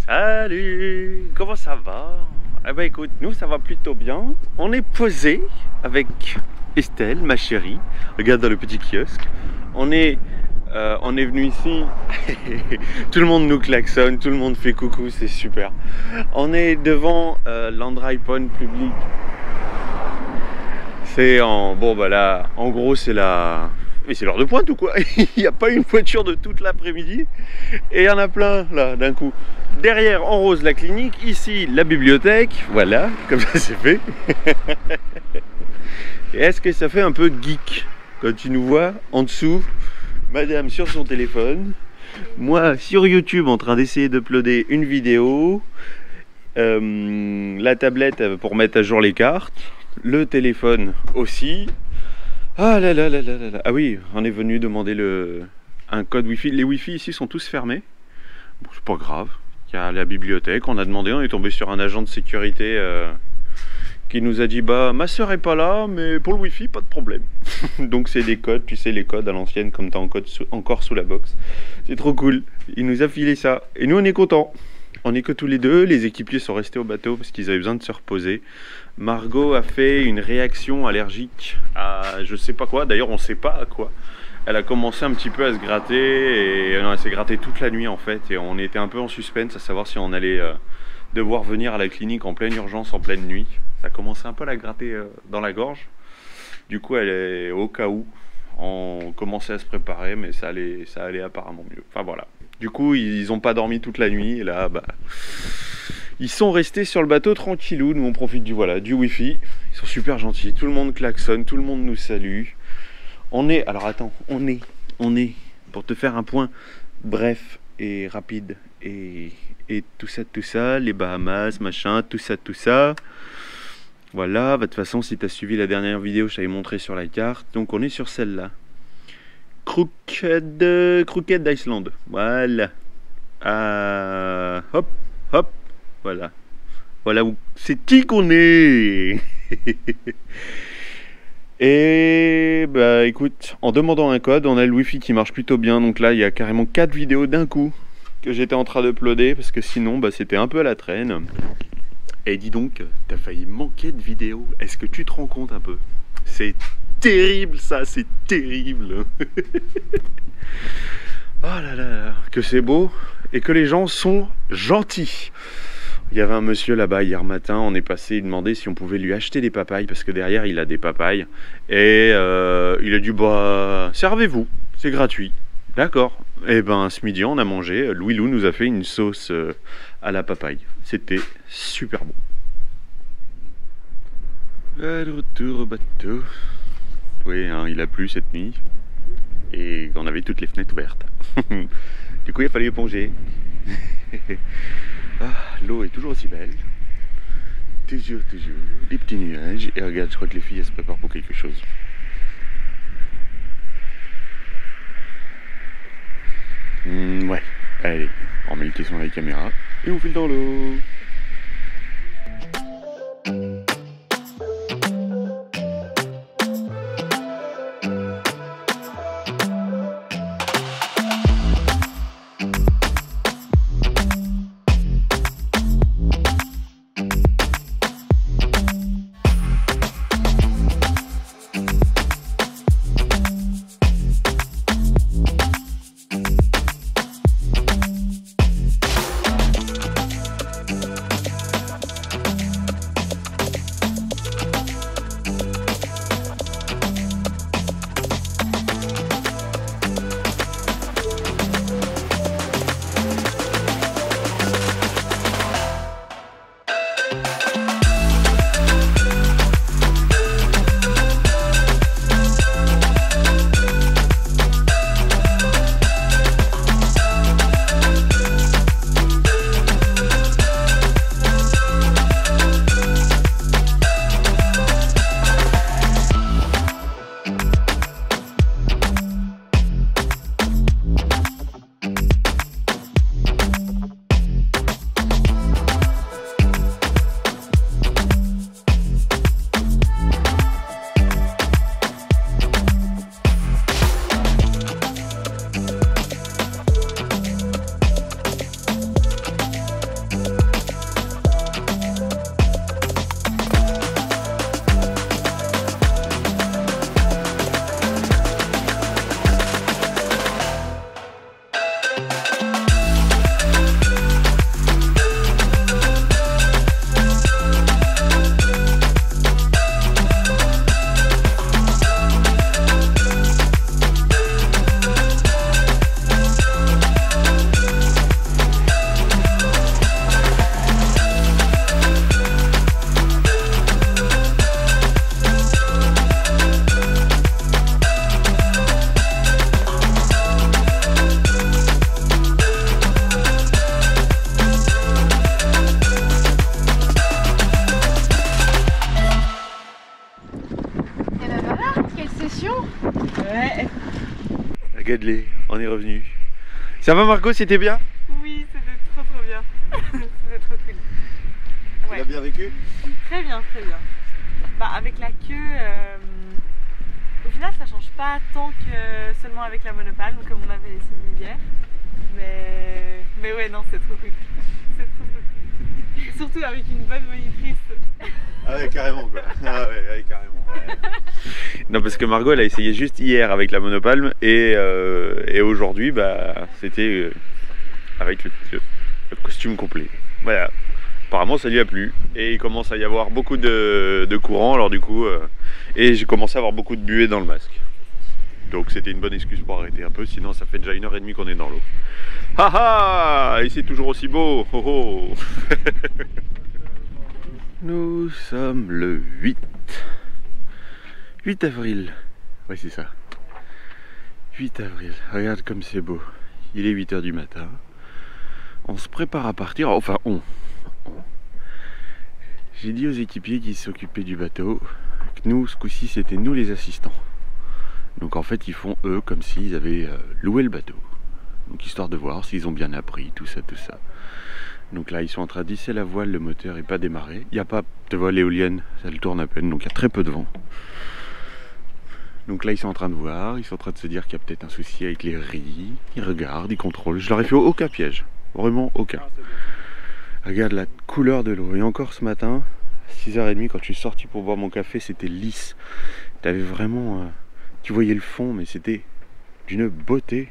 Salut, comment ça va? Eh ben écoute, nous ça va plutôt bien. On est posé avec Estelle, ma chérie. Regarde dans le petit kiosque. On est venu ici. Tout le monde nous klaxonne, tout le monde fait coucou, c'est super. On est devant l'Andrijpon public. C'est en bon bah là, en gros c'est la. Mais c'est l'heure de pointe ou quoi? Il n'y a pas une voiture de toute l'après-midi. Et il y en a plein là d'un coup. Derrière en rose la clinique, ici la bibliothèque, voilà, comme ça c'est fait. Et est-ce que ça fait un peu geek quand tu nous vois en dessous, madame sur son téléphone, moi sur YouTube en train d'essayer d'uploader une vidéo, la tablette pour mettre à jour les cartes, le téléphone aussi. Ah là là là là là là. Ah oui, on est venu demander un code Wi-Fi. Les Wi-Fi ici sont tous fermés. Bon, c'est pas grave. Il y a la bibliothèque, on a demandé, on est tombé sur un agent de sécurité qui nous a dit bah ma soeur est pas là, mais pour le Wi-Fi pas de problème. Donc c'est des codes, tu sais les codes à l'ancienne comme t'as encore sous la box. C'est trop cool. Il nous a filé ça et nous on est contents. On est que tous les deux, les équipiers sont restés au bateau parce qu'ils avaient besoin de se reposer. Margot a fait une réaction allergique à je sais pas quoi, d'ailleurs on sait pas à quoi. Elle a commencé un petit peu à se gratter et non, elle s'est grattée toute la nuit en fait et on était un peu en suspense à savoir si on allait devoir venir à la clinique en pleine urgence, en pleine nuit. Ça commençait un peu à la gratter dans la gorge. Du coup elle est au cas où, on commençait à se préparer mais ça allait apparemment mieux. Enfin voilà. Du coup ils n'ont pas dormi toute la nuit et là bah ils sont restés sur le bateau tranquillou. Nous on profite du Wi-Fi. Ils sont super gentils, tout le monde klaxonne, tout le monde nous salue. Alors attends, on est, pour te faire un point bref et rapide, et tout ça, les Bahamas, machin, tout ça. Voilà, de toute façon, si tu as suivi la dernière vidéo, je t'avais montré sur la carte, donc on est sur celle-là. Crooked Island, voilà. Hop, hop, voilà. Voilà où c'est qui qu'on est. Et bah écoute, en demandant un code, on a le Wi-Fi qui marche plutôt bien. Donc là, il y a carrément 4 vidéos d'un coup que j'étais en train d'uploader parce que sinon, bah, c'était un peu à la traîne. Et dis donc, t'as failli manquer de vidéos. Est-ce que tu te rends compte un peu? C'est terrible ça, c'est terrible. Oh là là, que c'est beau et que les gens sont gentils. Il y avait un monsieur là-bas hier matin, on est passé, il demandait si on pouvait lui acheter des papayes parce que derrière il a des papayes et il a dit bah servez-vous, c'est gratuit. D'accord. Et ben ce midi on a mangé, Louis Lou nous a fait une sauce à la papaye. C'était super bon. Le retour au bateau. Oui, hein, il a plu cette nuit et on avait toutes les fenêtres ouvertes. Du coup il a fallu éponger. Ah, l'eau est toujours aussi belle. Toujours. Des petits nuages. Et regarde, je crois que les filles elles se préparent pour quelque chose. Ouais. Allez, on met le caisson à la caméra et on file dans l'eau. Ouais. Regarde-les, on est revenu. Ça va Margot, c'était bien? Oui, c'était trop bien. C'était trop cool. Tu l'as bien vécu? Très bien, très bien. Bah, avec la queue, au final ça change pas tant que seulement avec la monopalme comme on avait essayé hier. Mais ouais, non, c'est trop cool. C'est trop cool. Et surtout avec une bonne monitrice. Ah ouais, carrément quoi. Ah ouais, carrément. Ouais. Non, parce que Margot elle a essayé juste hier avec la monopalme et aujourd'hui bah c'était avec le costume complet. Voilà. Apparemment ça lui a plu et il commence à y avoir beaucoup de courant, alors du coup et j'ai commencé à avoir beaucoup de buée dans le masque. Donc c'était une bonne excuse pour arrêter un peu, sinon ça fait déjà 1h30 qu'on est dans l'eau. Haha, et c'est toujours aussi beau. Oh oh. Nous sommes le 8 avril. Ouais, c'est ça. 8 avril. Regarde comme c'est beau. Il est 8 h du matin. On se prépare à partir. Enfin, J'ai dit aux équipiers qui s'occupaient du bateau que nous, ce coup-ci, c'était nous les assistants. Donc en fait, ils font eux comme s'ils avaient loué le bateau. Donc histoire de voir s'ils ont bien appris, tout ça, tout ça. Donc là, ils sont en train d'hisser la voile, le moteur n'est pas démarré. Il n'y a pas de voile éolienne, ça le tourne à peine, donc il y a très peu de vent. Donc là, ils sont en train de voir, ils sont en train de se dire qu'il y a peut-être un souci avec les ris. Ils regardent, ils contrôlent. Je leur ai fait aucun piège, vraiment aucun. Regarde la couleur de l'eau. Et encore ce matin, 6h30, quand je suis sorti pour boire mon café, c'était lisse. T'avais vraiment... tu voyais le fond, mais c'était d'une beauté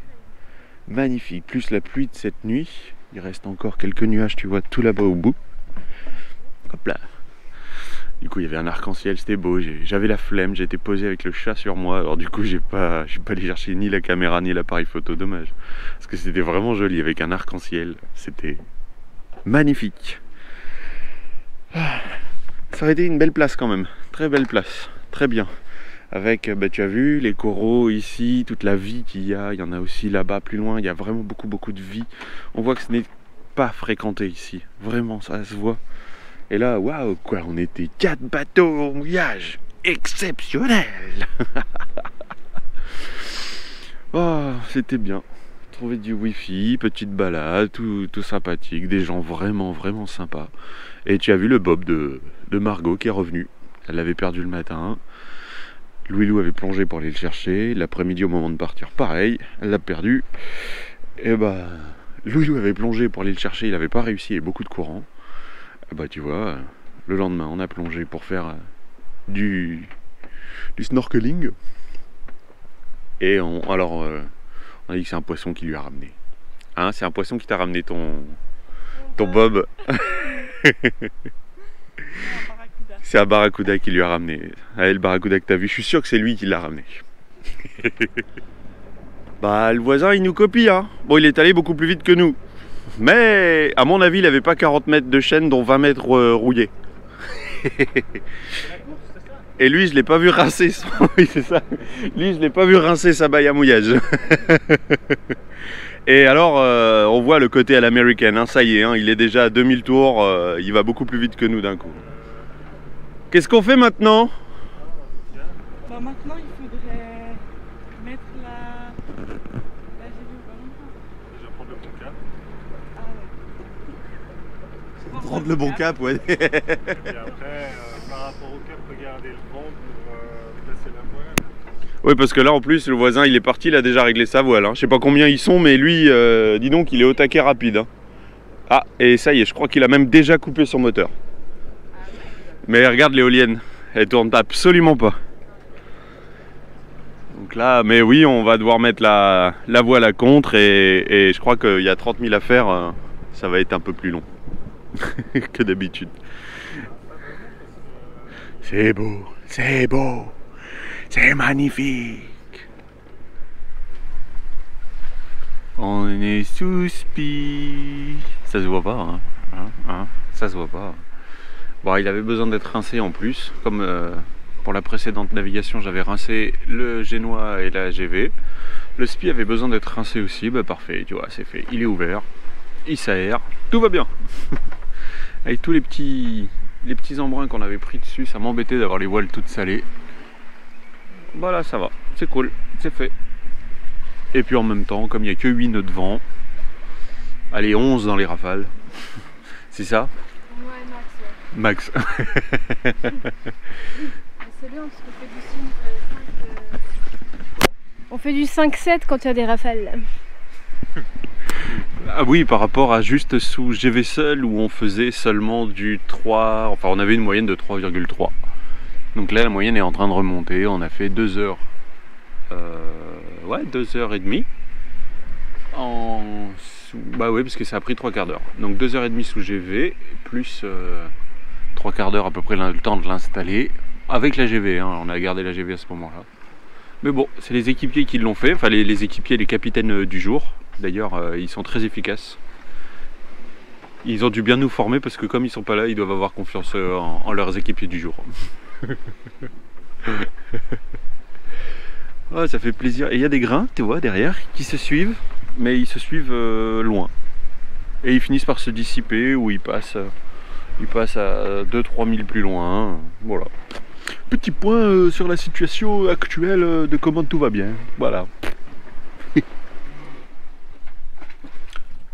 magnifique. Plus la pluie de cette nuit. Il reste encore quelques nuages, tu vois, tout là-bas au bout. Hop là. Du coup, il y avait un arc-en-ciel, c'était beau. J'avais la flemme, j'étais posé avec le chat sur moi. Alors du coup, je suis pas allé chercher ni la caméra ni l'appareil photo, dommage. Parce que c'était vraiment joli avec un arc-en-ciel. C'était magnifique. Ça aurait été une belle place quand même. Très belle place. Très bien. Avec, bah, tu as vu, les coraux ici, toute la vie qu'il y a. Il y en a aussi là-bas, plus loin. Il y a vraiment beaucoup de vie. On voit que ce n'est pas fréquenté ici. Vraiment, ça se voit. Et là, waouh, quoi, on était 4 bateaux au mouillage. Exceptionnel. Oh, c'était bien. Trouver du wifi, petite balade, tout sympathique. Des gens vraiment sympas. Et tu as vu le bob de Margot qui est revenu. Elle l'avait perdu le matin. Louis-Lou avait plongé pour aller le chercher. L'après-midi, au moment de partir, pareil, elle l'a perdu. Et bah, Louis-Lou avait plongé pour aller le chercher, il n'avait pas réussi, il y avait beaucoup de courant. Et bah, tu vois, le lendemain, on a plongé pour faire du snorkeling. Et on a dit que c'est un poisson qui lui a ramené. Hein, c'est un poisson qui t'a ramené ton bob. C'est un barracuda qui lui a ramené. Ah, le barracuda que t'as vu, je suis sûr que c'est lui qui l'a ramené. Bah, le voisin, il nous copie, hein. Bon, il est allé beaucoup plus vite que nous. Mais, à mon avis, il avait pas 40 mètres de chaîne, dont 20 mètres rouillés. Et lui, je l'ai pas vu rincer son... Oui, c'est ça. Lui, je l'ai pas vu rincer sa baille à mouillage. Et alors, on voit le côté à l'américaine, hein. Ça y est, hein, il est déjà à 2000 tours, il va beaucoup plus vite que nous d'un coup. Qu'est-ce qu'on fait maintenant? Bah maintenant il faudrait mettre la... Là j'ai vu pas longtemps. Déjà prendre le bon cap. Ah ouais. Prendre le bon cap, ouais. Et après, par rapport au cap, regarder le vent pour placer la voile. Oui, parce que là en plus le voisin il est parti, il a déjà réglé sa voile, hein. Je sais pas combien ils sont, mais lui, dis donc, il est au taquet rapide, hein. Ah, et ça y est, je crois qu'il a même déjà coupé son moteur. Mais regarde l'éolienne, elle tourne absolument pas. Donc là, mais oui, on va devoir mettre la voile à contre et je crois qu'il y a 30 000 à faire, ça va être un peu plus long que d'habitude. C'est beau, c'est beau, c'est magnifique. On est sous spi. Ça se voit pas, hein, ça se voit pas. Bon, il avait besoin d'être rincé en plus, comme pour la précédente navigation j'avais rincé le Génois et la GV. Le SPI avait besoin d'être rincé aussi, bah parfait, tu vois, c'est fait, il est ouvert, il s'aère, tout va bien. Avec tous les petits embruns qu'on avait pris dessus, ça m'embêtait d'avoir les voiles toutes salées. Voilà, ça va, c'est cool. c'est fait. Et puis en même temps, comme il n'y a que 8 nœuds de vent, allez 11 dans les rafales. C'est ça? Ouais, max. Max. C'est bien parce qu'on fait du 5. On fait du 5-7 quand il y a des rafales. Là. Ah oui, par rapport à juste sous GV seul où on faisait seulement du 3, enfin on avait une moyenne de 3,3. Donc là la moyenne est en train de remonter, on a fait 2 heures, ouais 2h30 en sous, bah oui parce que ça a pris 3 quarts d'heure. Donc 2h30 sous GV, plus 3 quarts d'heure à peu près le temps de l'installer, avec la GV, hein, on a gardé la GV à ce moment-là. Mais bon, c'est les équipiers qui l'ont fait, enfin les équipiers, les capitaines du jour. D'ailleurs, ils sont très efficaces. Ils ont dû bien nous former parce que comme ils sont pas là, ils doivent avoir confiance en leurs équipiers du jour. Ah, ça fait plaisir. Et il y a des grains, tu vois, derrière, qui se suivent, mais ils se suivent loin. Et ils finissent par se dissiper ou ils passent à 2-3 000 plus loin. Voilà. Petit point sur la situation actuelle de comment tout va bien. Voilà.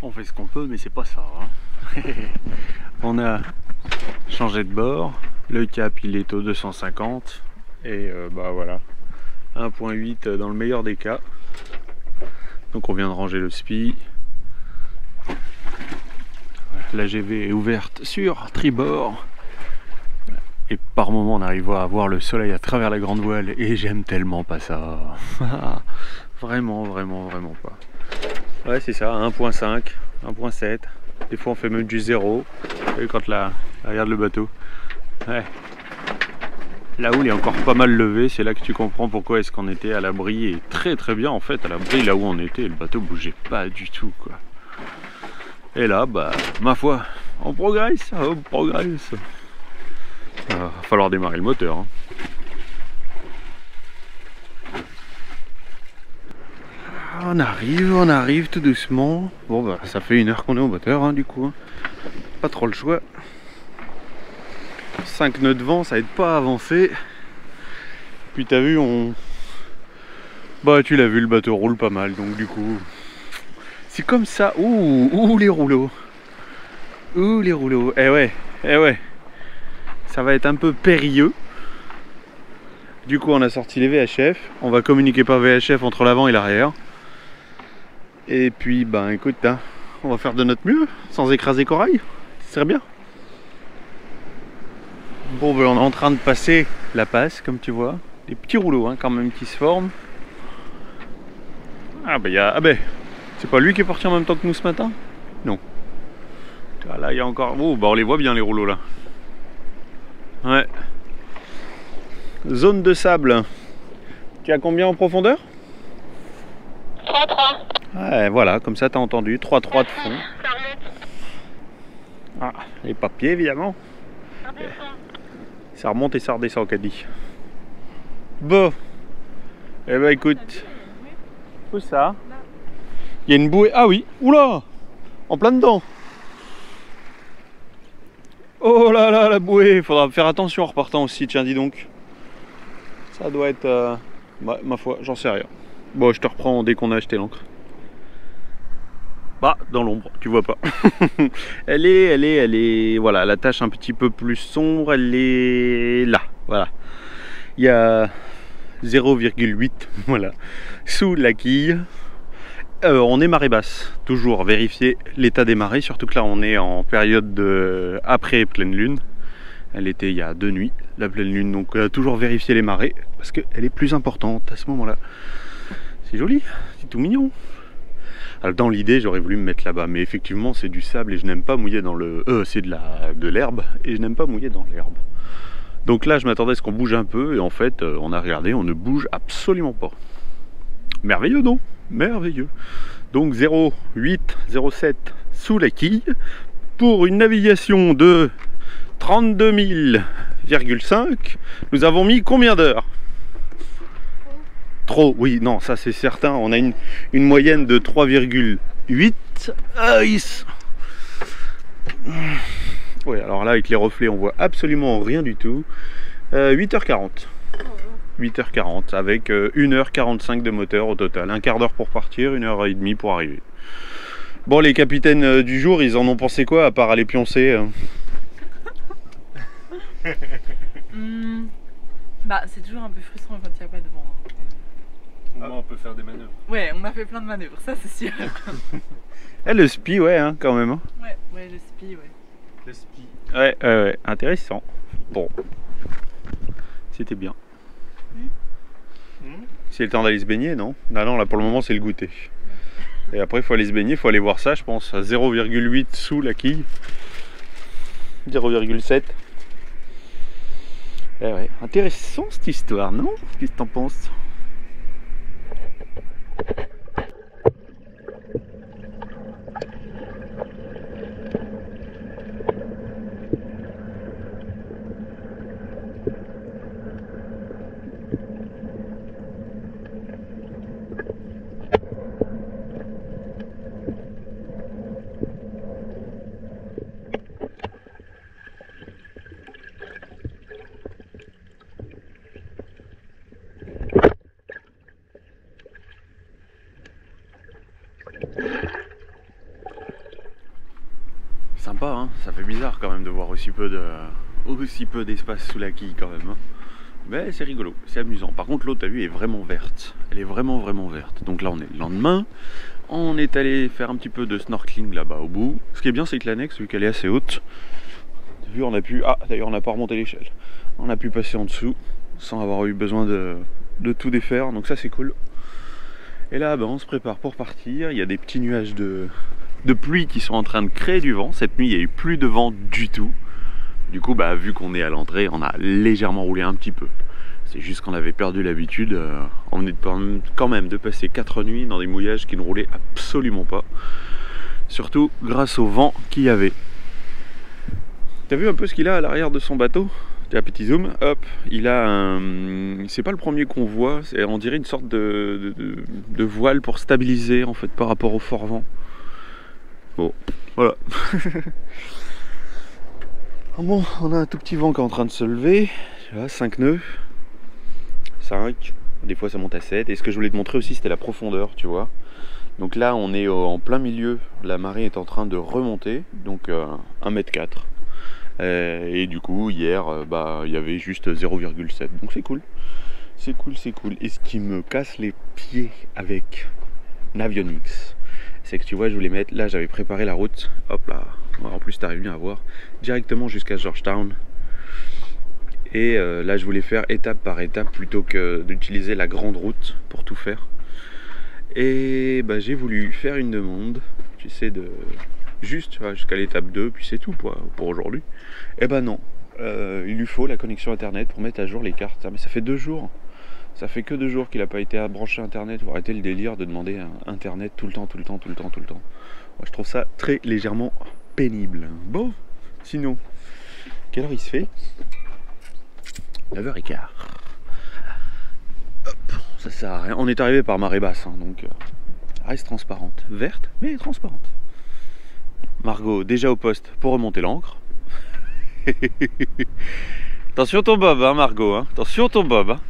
On fait ce qu'on peut, mais c'est pas ça. Hein. On a changé de bord. Le cap, il est au 250. Et bah voilà. 1.8 dans le meilleur des cas. Donc on vient de ranger le SPI. La GV est ouverte sur tribord. Et par moment on arrive à voir le soleil à travers la grande voile. Et j'aime tellement pas ça. Vraiment pas. Ouais, c'est ça, 1.5, 1.7. Des fois on fait même du 0. Et quand là, regarde le bateau. Ouais. La houle est encore pas mal levée, c'est là que tu comprends pourquoi est-ce qu'on était à l'abri. Et très bien en fait, à l'abri là où on était, le bateau bougeait pas du tout quoi. Et là, bah, ma foi, on progresse, on progresse. Va falloir démarrer le moteur. Hein. On arrive tout doucement. Bon bah ça fait 1 heure qu'on est au moteur hein, du coup. Hein. Pas trop le choix. 5 nœuds de vent, ça aide pas à avancer. Puis t'as vu, bah tu l'as vu, le bateau roule pas mal, donc du coup... C'est comme ça. Ouh les rouleaux. Ouh les rouleaux. Eh ouais. Ça va être un peu périlleux. Du coup on a sorti les VHF. On va communiquer par VHF entre l'avant et l'arrière. Et puis, ben écoute, hein, on va faire de notre mieux, sans écraser corail, ce serait bien. Bon, ben on est en train de passer la passe, comme tu vois. Des petits rouleaux, hein, quand même, qui se forment. Ah ben, c'est pas lui qui est parti en même temps que nous ce matin? Non. Là, il y a encore... Oh, ben on les voit bien, les rouleaux, là. Ouais. Zone de sable. Tu as combien en profondeur? 3-3. Ouais, voilà, comme ça t'as entendu, 3-3 de fond. Ah, les papiers évidemment. Ça remonte et ça redescend, qu'a dit. Bon. Eh ben écoute. Où ça? Il y a une bouée. Ah oui, oula! En plein dedans. Oh là là, la bouée. Faudra faire attention en repartant aussi, tiens, dis donc. Ça doit être... ma foi, j'en sais rien. Bon, je te reprends dès qu'on a acheté l'encre. Bah, dans l'ombre, tu vois pas. elle est, voilà, la tache un petit peu plus sombre, elle est là, voilà. Il y a 0,8, voilà, sous la quille. On est marée basse, toujours vérifier l'état des marées, surtout que là on est en période de après pleine lune. Elle était il y a 2 nuits, la pleine lune, donc toujours vérifier les marées, parce qu'elle est plus importante à ce moment-là. C'est joli, c'est tout mignon. Alors dans l'idée j'aurais voulu me mettre là-bas, mais effectivement c'est du sable et je n'aime pas mouiller dans le... c'est de l'herbe et je n'aime pas mouiller dans l'herbe. Donc là je m'attendais à ce qu'on bouge un peu et en fait on a regardé, on ne bouge absolument pas. Merveilleux non? Merveilleux. Donc 0,8, 0,7 sous la quille pour une navigation de 32 000,5. Nous avons mis combien d'heures? Trop, oui, non, ça c'est certain. On a une moyenne de 3,8. Oui, alors là, avec les reflets, on voit absolument rien du tout. 8h40. 8h40 avec 1h45 de moteur au total. Un quart d'heure pour partir, 1h30 pour arriver. Bon, les capitaines du jour, ils en ont pensé quoi à part aller pioncer Bah, c'est toujours un peu frustrant quand il n'y a pas de vent. Au moins on peut faire des manœuvres. Ouais, on a fait plein de manœuvres, ça c'est sûr. Le spi, ouais, hein, quand même. Hein. Ouais, le spi, ouais. Le spi. Ouais, intéressant. Bon, c'était bien. C'est le temps d'aller se baigner, non? Non, là pour le moment c'est le goûter. Et après il faut aller se baigner, il faut aller voir ça, je pense, à 0,8 sous la quille. 0,7. Ouais, intéressant cette histoire, non? Qu'est-ce que t'en penses? Sympa, hein, ça fait bizarre quand même de voir aussi peu d'espace sous la quille quand même. Hein. Mais c'est rigolo, c'est amusant. Par contre l'eau, t'as vu, est vraiment verte. Elle est vraiment verte. Donc là on est le lendemain. On est allé faire un petit peu de snorkeling là-bas au bout. Ce qui est bien, c'est que l'annexe, vu qu'elle est assez haute, vu on a pu... Ah d'ailleurs on n'a pas remonté l'échelle. On a pu passer en dessous sans avoir eu besoin de tout défaire. Donc ça c'est cool. Et là on se prépare pour partir. Il y a des petits nuages de pluie qui sont en train de créer du vent. Cette nuit il n'y a eu plus de vent du tout. Du coup vu qu'on est à l'entrée, on a légèrement roulé un petit peu. C'est juste qu'on avait perdu l'habitude. On venait quand même de passer 4 nuits dans des mouillages qui ne roulaient absolument pas. Surtout grâce au vent qu'il y avait. T'as vu un peu ce qu'il a à l'arrière de son bateau? Un petit zoom, hop, il a un... C'est pas le premier qu'on voit, on dirait une sorte de voile pour stabiliser en fait par rapport au fort vent. Bon, voilà. Bon, on a un tout petit vent qui est en train de se lever. Tu vois, 5 nœuds. 5. Des fois ça monte à 7. Et ce que je voulais te montrer aussi, c'était la profondeur, tu vois. Donc là, on est en plein milieu. La marée est en train de remonter. Donc 1,4 m. Et du coup, hier, il y avait juste 0,7. Donc c'est cool. C'est cool. Et ce qui me casse les pieds avec Navionics, c'est que tu vois, je voulais mettre, là j'avais préparé la route, hop là, en plus t'arrives bien à voir, directement jusqu'à Georgetown. Et là je voulais faire étape par étape plutôt que d'utiliser la grande route pour tout faire. Et j'ai voulu faire une demande, tu sais, de juste jusqu'à l'étape 2, puis c'est tout pour aujourd'hui. Et non, il lui faut la connexion internet pour mettre à jour les cartes. Mais ça fait 2 jours. Ça fait que 2 jours qu'il n'a pas été branché internet. Faut arrêter le délire de demander internet tout le temps. Moi, je trouve ça très légèrement pénible. Bon, sinon, quelle heure il se fait? 9h15. Hop, ça sert à rien. On est arrivé par marée basse, hein, donc reste transparente. Verte, mais transparente. Margot, déjà au poste pour remonter l'ancre. Attention ton bob, hein, Margot. Hein. Attention ton bob. Hein.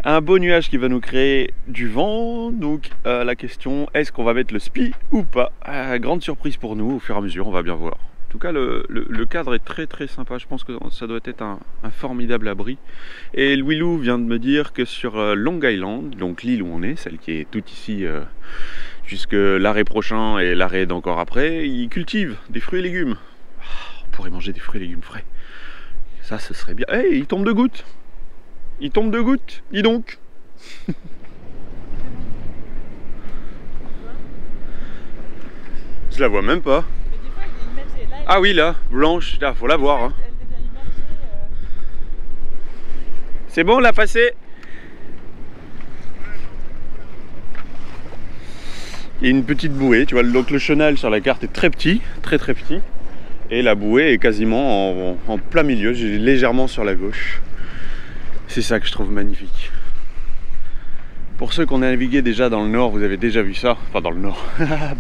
Un beau nuage qui va nous créer du vent. Donc la question, est-ce qu'on va mettre le spi ou pas? Grande surprise pour nous, au fur et à mesure, on va bien voir. En tout cas, le cadre est très sympa. Je pense que ça doit être un formidable abri. Et Louis Lou vient de me dire que sur Long Island, donc l'île où on est, celle qui est tout ici jusque l'arrêt prochain et l'arrêt d'encore après, ils cultivent des fruits et légumes. On pourrait manger des fruits et légumes frais. Ça, ce serait bien. Hey, il tombe de gouttes. Il tombe de gouttes. Dis donc. Je la vois même pas. Mais des fois, il est immergé. Là, Ah oui, là, blanche. Là, faut la voir. Hein. elle devient immergée. C'est bon, on l'a passé. Il y a une petite bouée, tu vois. Donc le chenal sur la carte est très petit, très petit. Et la bouée est quasiment en plein milieu, j'ai légèrement sur la gauche. C'est ça que je trouve magnifique. Pour ceux qui ont navigué déjà dans le nord, vous avez déjà vu ça. Enfin dans le nord,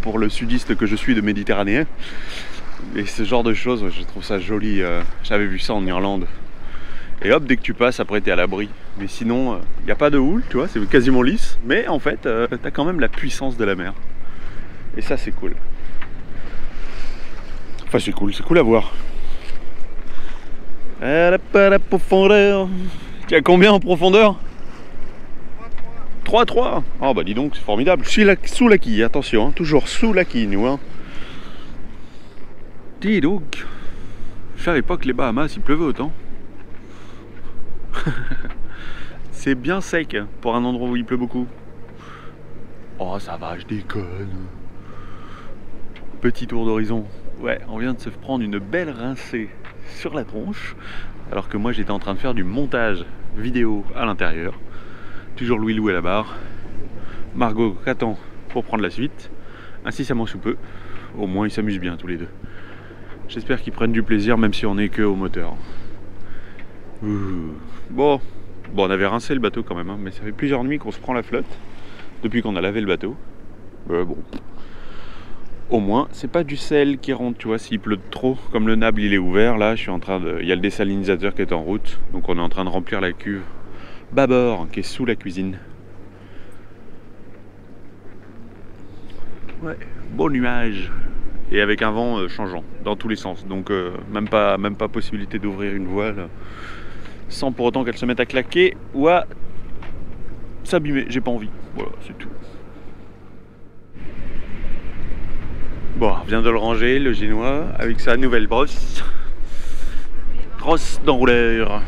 pour le sudiste que je suis de méditerranéen. Et ce genre de choses, je trouve ça joli. J'avais vu ça en Irlande. Et hop, dès que tu passes, après t'es à l'abri. Mais sinon, il n'y a pas de houle, tu vois, c'est quasiment lisse. Mais en fait, t'as quand même la puissance de la mer. Et ça, c'est cool. Enfin, c'est cool à voir. La profondeur. Tu as combien en profondeur? 3-3. Oh bah dis donc, c'est formidable. Sous la quille, attention, hein, toujours sous la quille, nous. Hein. Dis donc, je savais pas que les Bahamas, il pleuvait autant. C'est bien sec pour un endroit où il pleut beaucoup. Oh ça va, je déconne. Petit tour d'horizon. Ouais, on vient de se prendre une belle rincée sur la tronche. Alors que moi j'étais en train de faire du montage vidéo à l'intérieur. Toujours Louis Lou à la barre. Margot qu'attend pour prendre la suite. Incessamment sous peu. Au moins ils s'amusent bien tous les deux. J'espère qu'ils prennent du plaisir même si on n'est que au moteur. Bon, on avait rincé le bateau quand même, hein, mais ça fait plusieurs nuits qu'on se prend la flotte depuis qu'on a lavé le bateau. Bon, au moins c'est pas du sel qui rentre, tu vois, s'il pleut trop. Comme le Nable il est ouvert, là je suis en train de, il y a le désalinisateur qui est en route, donc on est en train de remplir la cuve bâbord qui est sous la cuisine. Ouais, beau nuage. Et avec un vent changeant dans tous les sens, donc même pas possibilité d'ouvrir une voile sans pour autant qu'elle se mette à claquer ou à s'abîmer. J'ai pas envie, voilà, c'est tout. Bon, on vient de le ranger, le génois, avec sa nouvelle brosse d'enrouleur,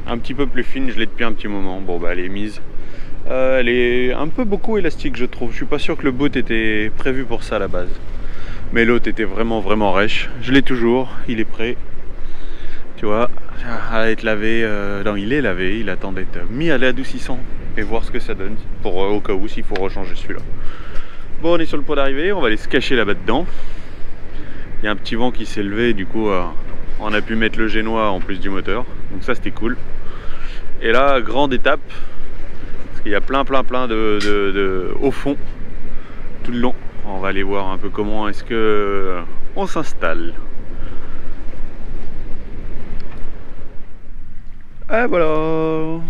un petit peu plus fine, je l'ai depuis un petit moment. Bon bah elle est mise, elle est un peu beaucoup élastique je trouve. Je suis pas sûr que le boat était prévu pour ça à la base. Mais l'autre était vraiment rêche. Je l'ai toujours, il est prêt. Tu vois, à être lavé. Non, il est lavé, il attend d'être mis à l'adoucissant et voir ce que ça donne. Pour au cas où s'il faut rechanger celui-là. Bon, on est sur le point d'arrivée, on va aller se cacher là-bas dedans. Il y a un petit vent qui s'est levé, du coup, on a pu mettre le génois en plus du moteur. Donc ça, c'était cool. Et là, grande étape, parce qu'il y a plein de au fond, tout le long. On va aller voir un peu comment est-ce que on s'installe. Ah voilà.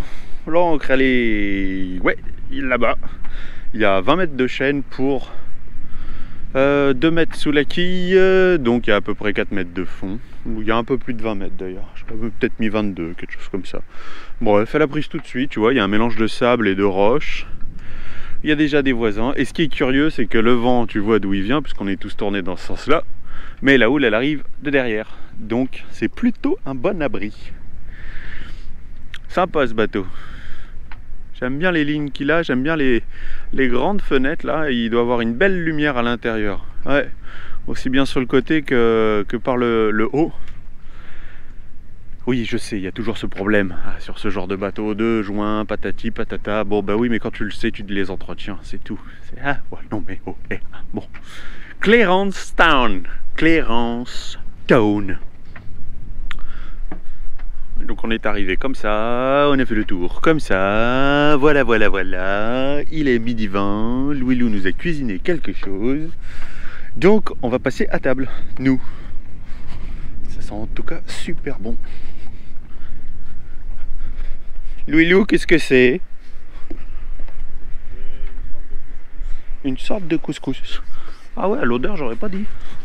L'ancre elle est... Ouais, là-bas. Il y a 20 mètres de chaîne pour 2 mètres sous la quille. Donc il y a à peu près 4 mètres de fond. Il y a un peu plus de 20 mètres d'ailleurs. Je crois peut-être mis 22, quelque chose comme ça. Bon, elle fait la prise tout de suite, tu vois, il y a un mélange de sable et de roche. Il y a déjà des voisins, et ce qui est curieux c'est que le vent, tu vois d'où il vient puisqu'on est tous tournés dans ce sens là, mais la houle elle arrive de derrière, donc c'est plutôt un bon abri. Sympa ce bateau, j'aime bien les lignes qu'il a, j'aime bien les grandes fenêtres là, il doit avoir une belle lumière à l'intérieur, ouais, aussi bien sur le côté que par le haut. Oui, je sais, il y a toujours ce problème sur ce genre de bateau, de joints, patati, patata. Bon, bah oui, mais quand tu le sais, tu les entretiens, c'est tout. Ah, ouais, non, mais oh, bon. Clarence Town. Donc, on est arrivé comme ça, on a fait le tour comme ça. Voilà. Il est midi 20. Louis Lou nous a cuisiné quelque chose. Donc, on va passer à table, nous. Ça sent en tout cas super bon. Louis Lou, qu'est-ce que c'est? Une sorte de couscous. Ah ouais, à l'odeur, j'aurais pas dit.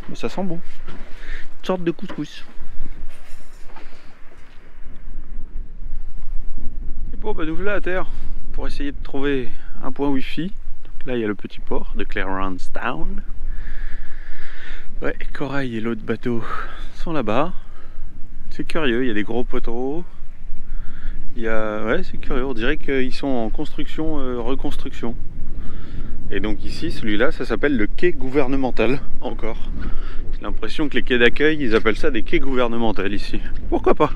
Mais ça sent bon. Une sorte de couscous. Et bon, bah nous voilà à terre pour essayer de trouver un point wifi. Donc là, il y a le petit port de Clarence Town. Ouais, Corail et l'autre bateau sont là-bas. C'est curieux, il y a des gros poteaux. Ouais, c'est curieux, on dirait qu'ils sont en construction, reconstruction. Et donc ici, celui-là, ça s'appelle le quai gouvernemental, encore. J'ai l'impression que les quais d'accueil, ils appellent ça des quais gouvernementaux ici. Pourquoi pas?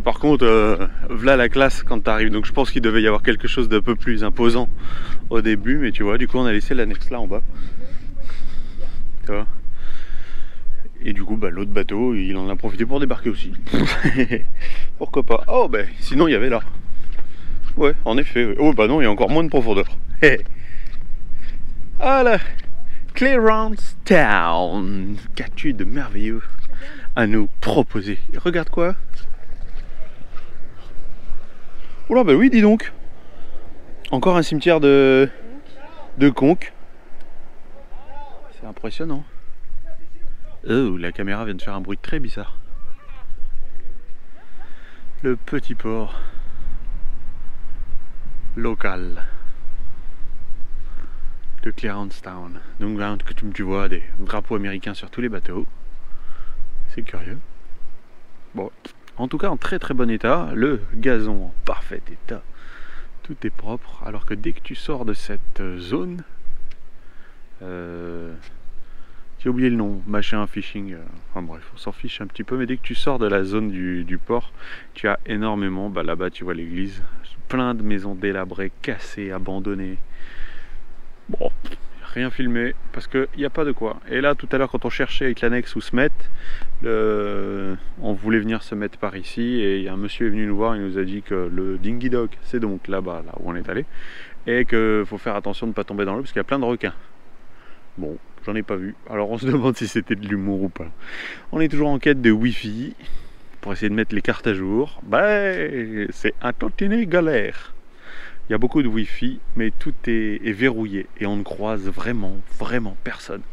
Par contre, voilà la classe quand t'arrives, donc je pense qu'il devait y avoir quelque chose d'un peu plus imposant au début, mais tu vois, du coup on a laissé l'annexe là en bas. Tu vois? Et du coup, bah, l'autre bateau, il en a profité pour débarquer aussi. Pourquoi pas? Oh, ben, sinon il y avait là. Ouais, en effet. Ouais. Oh, bah non, il y a encore moins de profondeur. Voilà, Clarence Town. Qu'as-tu de merveilleux à nous proposer? Regarde quoi? Oula, bah oui, dis donc. Encore un cimetière de conques. C'est impressionnant. Oh, la caméra vient de faire un bruit très bizarre. Le petit port local de Clarenstown. Donc là, tu vois des drapeaux américains sur tous les bateaux. C'est curieux. Bon, en tout cas en très très bon état. Le gazon en parfait état. Tout est propre. Alors que dès que tu sors de cette zone, j'ai oublié le nom, machin, fishing, enfin bref, on s'en fiche un petit peu, mais dès que tu sors de la zone du port, tu as énormément, bah là-bas tu vois l'église, plein de maisons délabrées, cassées, abandonnées. Bon, rien filmé, parce qu'il n'y a pas de quoi. Et là, tout à l'heure, quand on cherchait avec l'annexe où se mettre, on voulait venir se mettre par ici, et un monsieur est venu nous voir, il nous a dit que le Dinghy Dock, c'est donc là-bas, là où on est allé, et qu'il faut faire attention de ne pas tomber dans l'eau, parce qu'il y a plein de requins. Bon, j'en ai pas vu. Alors on se demande si c'était de l'humour ou pas. On est toujours en quête de Wi-Fi pour essayer de mettre les cartes à jour. Bah, c'est un tantinet galère. Il y a beaucoup de Wi-Fi, mais tout est verrouillé et on ne croise vraiment personne.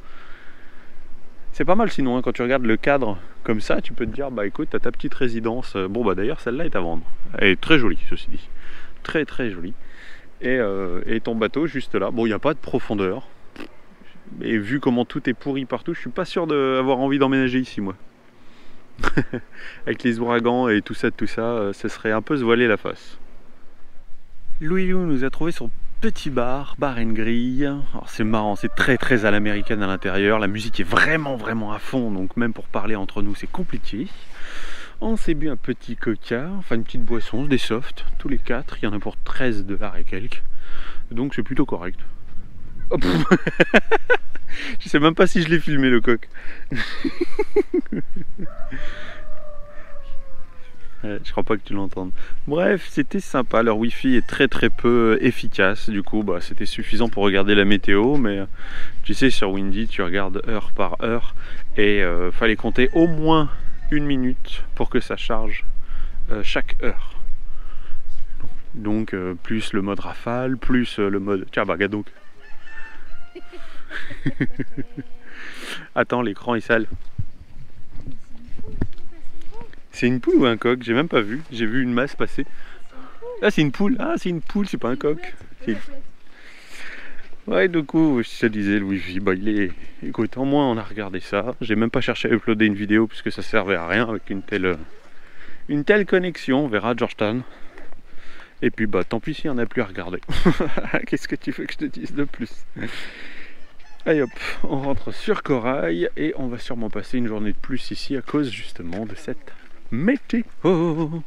C'est pas mal sinon, hein, quand tu regardes le cadre comme ça, tu peux te dire, bah écoute, t'as ta petite résidence. Bon, bah d'ailleurs, celle-là est à vendre. Elle est très jolie, ceci dit. Très jolie. Et ton bateau, juste là. Bon, il n'y a pas de profondeur. Et vu comment tout est pourri partout, je suis pas sûr d'avoir envie d'emménager ici, moi. Avec les ouragans et tout ça, ce serait un peu se voiler la face. Louis Lou nous a trouvé son petit bar and grill. Alors c'est marrant, c'est très à l'américaine à l'intérieur. La musique est vraiment à fond, donc même pour parler entre nous, c'est compliqué. On s'est bu un petit coca, enfin une petite boisson, des softs, tous les 4. Il y en a pour 13 $ et quelques. Donc c'est plutôt correct. Oh, je sais même pas si je l'ai filmé le coq. Je crois pas que tu l'entendes. Bref, c'était sympa. Leur wifi est très peu efficace. Du coup, bah, c'était suffisant pour regarder la météo. Mais tu sais, sur Windy, tu regardes heure par heure. Et fallait compter au moins 1 minute pour que ça charge chaque heure. Donc, plus le mode rafale, plus le mode... Tiens, bah, regarde donc. Attends, l'écran est sale. C'est une poule ou un coq? J'ai même pas vu. J'ai vu une masse passer. Ah, c'est une poule. Ah, c'est une poule, c'est pas un coq. Ouais, du coup, je te disais, le wifi, bah il est... Écoute, au moins on a regardé ça. J'ai même pas cherché à uploader une vidéo puisque ça servait à rien avec une telle connexion vers Georgetown. Et puis bah tant pis s'il n'y en a plus à regarder. Qu'est-ce que tu veux que je te dise de plus? Allez hop, on rentre sur Corail et on va sûrement passer une journée de plus ici à cause justement de cette météo. Le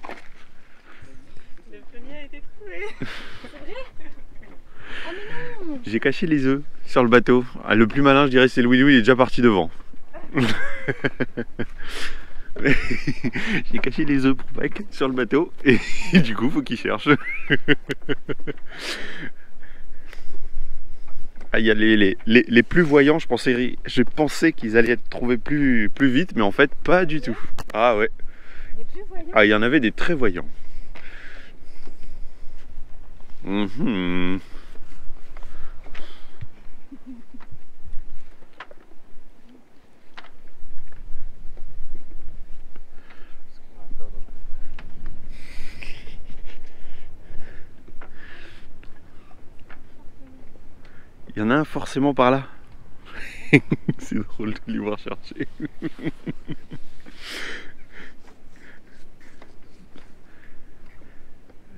premier a été trouvé. C'est vrai? Oh mais non! J'ai caché les œufs sur le bateau. Ah, le plus malin, je dirais, c'est Louis. Il est déjà parti devant. J'ai caché les œufs pour Pâques sur le bateau et du coup, faut qu'il cherche. Ah, il y a les plus voyants, je pensais qu'ils allaient être trouvés plus vite, mais en fait, pas du tout. Ah ouais. Les plus voyants? Ah, il y en avait des très voyants. Il y en a un forcément par là. C'est drôle de les voir chercher.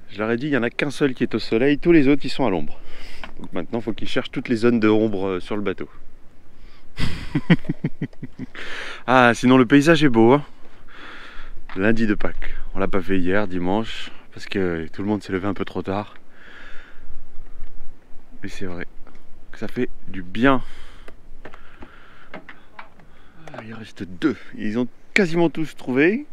Je leur ai dit, il n'y en a qu'un seul qui est au soleil, tous les autres ils sont à l'ombre. Donc maintenant il faut qu'ils cherchent toutes les zones de ombre sur le bateau. Ah, sinon le paysage est beau, hein. Lundi de Pâques. On l'a pas fait hier, dimanche, parce que tout le monde s'est levé un peu trop tard. Mais c'est vrai que ça fait du bien. Ah, il en reste 2. Ils ont quasiment tous trouvé.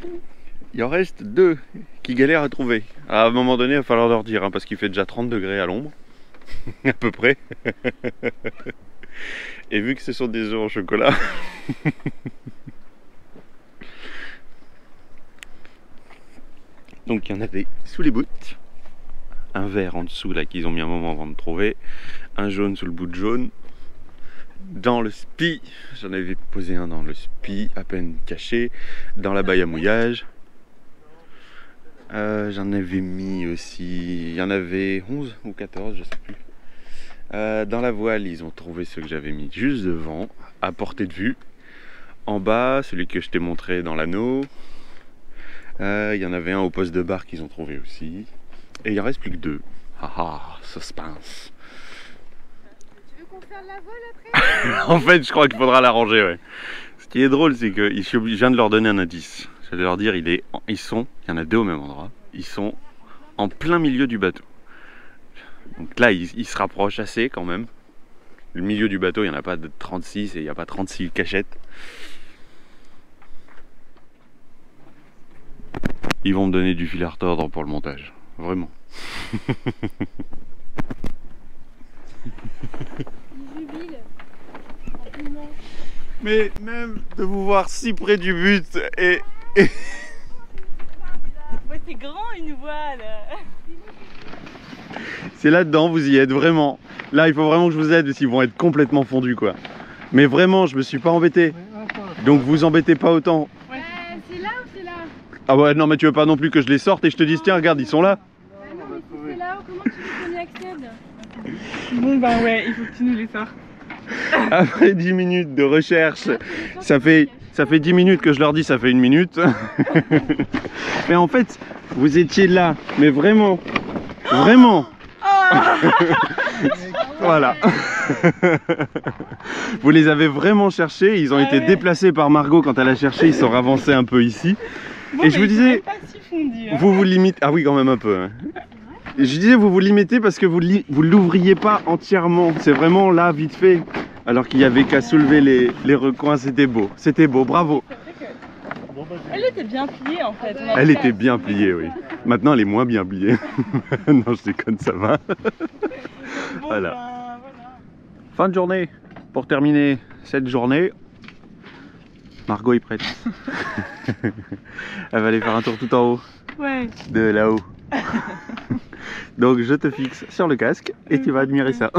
Il en reste 2 qui galèrent à trouver. À un moment donné, il va falloir leur dire, hein, parce qu'il fait déjà 30 degrés à l'ombre. À peu près. Et vu que ce sont des œufs au chocolat. Donc il y en avait sous les bottes. un vert en dessous là qu'ils ont mis un moment avant de trouver, un jaune sous le bout de jaune. Dans le spi, j'en avais posé un dans le spi, à peine caché, dans la baille à mouillage. J'en avais mis aussi, il y en avait 11 ou 14, je sais plus. Dans la voile, ils ont trouvé ceux que j'avais mis juste devant, à portée de vue. En bas, celui que je t'ai montré dans l'anneau. Il y en avait un au poste de bar qu'ils ont trouvé aussi. Et il en reste plus que 2. Haha, suspense. Tu veux qu'on fasse la voile après? En fait, je crois qu'il faudra l'arranger, ouais. Ce qui est drôle, c'est que je viens de leur donner un indice. Je vais leur dire, il y en a 2 au même endroit. Ils sont en plein milieu du bateau. Donc là, ils se rapprochent assez quand même. Le milieu du bateau, il n'y en a pas de 36 et il n'y a pas 36 cachettes. Ils vont me donner du fil à retordre pour le montage. Vraiment. Il jubile. Rapidement. Mais même de vous voir si près du but et... Ouais, c'est grand une voile. C'est là-dedans, vous y êtes vraiment. Là, il faut vraiment que je vous aide parce qu'ils vont être complètement fondus quoi. Mais vraiment, je me suis pas embêté. Donc vous embêtez pas autant. C'est là ou c'est là? Ah ouais, non mais tu veux pas non plus que je les sorte et je te dise tiens, regarde, ils sont là. Non, mais si c'est là, comment tu veux qu'on y accède? Bon bah ouais, il faut que tu nous les sortes. Après 10 minutes de recherche, ça fait 10 minutes que je leur dis ça fait 1 minute. Mais en fait, vous étiez là, mais vraiment, vraiment. Voilà. Vous les avez vraiment cherchés, ils ont été déplacés par Margot quand elle a cherché, ils sont ravancés un peu ici. Bon, et je vous disais, pas si fondu, hein. vous limitez, ah oui quand même un peu. Hein. Et je disais vous limitez parce que vous l'ouvriez pas entièrement, c'est vraiment là vite fait. Alors qu'il y avait qu'à soulever les recoins, c'était beau, bravo. Elle était bien pliée en fait. Elle était bien pliée, oui. Maintenant elle est moins bien pliée. Non je déconne, ça va. Bon, Voilà. voilà. Fin de journée. Pour terminer cette journée, Margot est prête. Elle va aller faire un tour tout en haut. Ouais. De là-haut. Donc je te fixe sur le casque et tu vas admirer ça.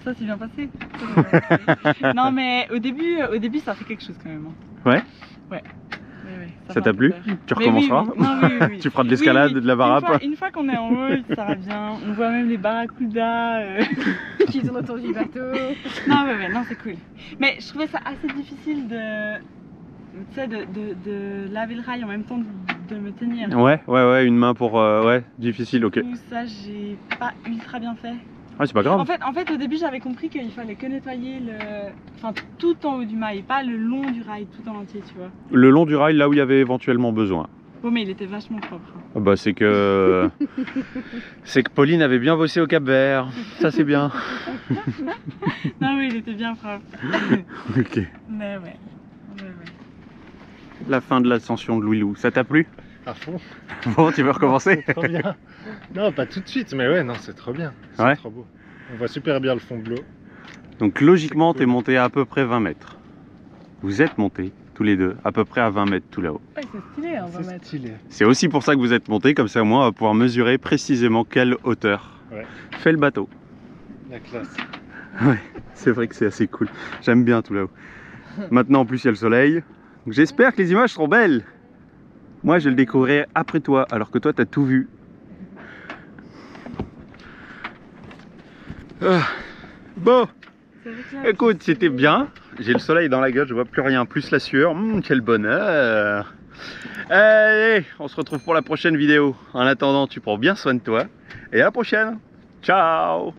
Ça s'est bien passé. Non mais au début ça fait quelque chose quand même. Ouais. Ouais. Ça t'a plu? Tu recommenceras? Oui. Non, oui. Tu feras de l'escalade, de la varap? Une fois qu'on est en haut, ça va bien. On voit même les barracudas qui sont autour du bateau. Non, non, c'est cool. Mais je trouvais ça assez difficile de laver le rail en même temps de me tenir. Ouais, une main pour... ouais, difficile, ok. Tout ça, j'ai pas ultra bien fait. Ah, c'est pas grave. En fait, au début, j'avais compris qu'il fallait que nettoyer tout en haut du mail, pas le long du rail tout en entier, tu vois. Le long du rail, là où il y avait éventuellement besoin. Bon, mais il était vachement propre. Ah bah, c'est que Pauline avait bien bossé au Cap-Vert. Ça, c'est bien. Non, oui, il était bien propre. Ok. Mais ouais. la fin de l'ascension de Louilou. Ça t'a plu? À fond. Bon, tu veux recommencer? C'est trop bien. Non, pas tout de suite, mais ouais, non, c'est trop bien. C'est Ouais. trop beau. On voit super bien le fond de l'eau. Donc logiquement, C'est tu es cool. monté à peu près 20 mètres. Vous êtes montés tous les deux à peu près à 20 mètres tout là-haut. Ouais, c'est stylé, hein, C'est stylé. C'est aussi pour ça que vous êtes montés, comme ça au moins on va pouvoir mesurer précisément quelle hauteur Ouais. fait le bateau. La classe. Ouais, c'est vrai que c'est assez cool. J'aime bien tout là-haut. Maintenant en plus il y a le soleil. Donc, j'espère que les images seront belles. Moi je le découvrirai après toi, alors que toi t'as tout vu. Ah. Bon, C'est vrai que là, écoute, c'était bien. J'ai le soleil dans la gueule, je vois plus rien, plus la sueur. Quel bonheur. Allez, on se retrouve pour la prochaine vidéo. En attendant, tu prends bien soin de toi. Et à la prochaine. Ciao.